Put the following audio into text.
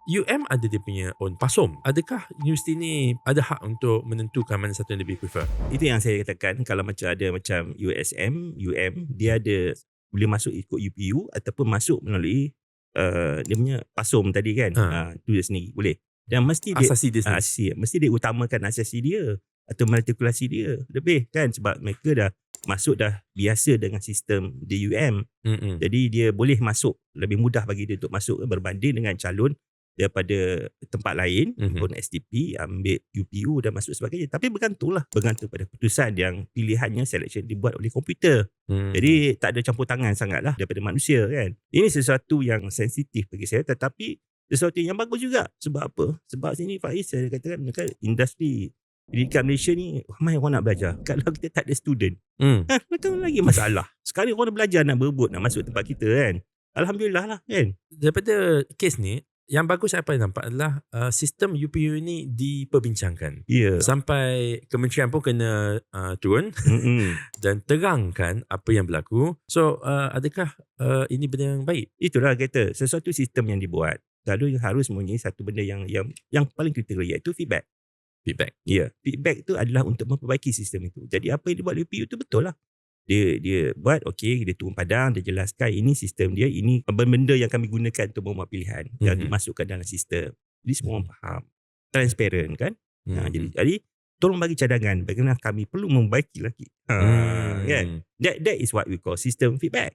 UM ada dia punya own PASUM. Adakah universiti ni ada hak untuk menentukan mana satu yang lebih prefer? Itu yang saya katakan, kalau macam ada macam USM, dia ada boleh masuk ikut UPU ataupun masuk melalui dia punya PASUM tadi kan. Tu dia sendiri boleh. Dan mesti dia Asasi dia sendiri. mesti dia utamakan asasi dia atau matrikulasi dia lebih kan, sebab mereka dah masuk dah biasa dengan sistem di UM. Jadi dia boleh masuk, lebih mudah bagi dia untuk masuk berbanding dengan calon daripada tempat lain, pun STP, ambil UPU dan masuk sebagainya. Tapi bergantung pada putusan yang pilihannya selection dibuat oleh komputer. Jadi tak ada campur tangan sangatlah daripada manusia kan. Ini sesuatu yang sensitif bagi saya, tetapi sesuatu yang bagus juga. Sebab apa? Sebab sini Faiz, saya katakan industri pendidikan Malaysia ni ramai orang nak belajar. Kalau kita tak ada student, betul lagi masalah. Sekali orang belajar nak berebut nak masuk tempat kita kan. Alhamdulillah lah kan. Daripada kes ni, yang bagus apa yang nampak adalah sistem UPU ni diperbincangkan. Sampai kementerian pun kena turun dan terangkan apa yang berlaku. So adakah ini benda yang baik? Itulah kata, sesuatu sistem yang dibuat lalu yang harus mempunyai satu benda yang paling kritikal, iaitu feedback. Feedback tu adalah untuk memperbaiki sistem itu. Jadi apa yang dibuat UPU tu betul lah. Dia buat okey, dia turun padang, dia jelaskan ini sistem dia, ini benda yang kami gunakan untuk membuat pilihan yang dimasukkan dalam sistem. Jadi semua orang faham, transparent kan. Jadi tolong bagi cadangan bagaimana kami perlu membaiki lagi. Kan? That is what we call system feedback.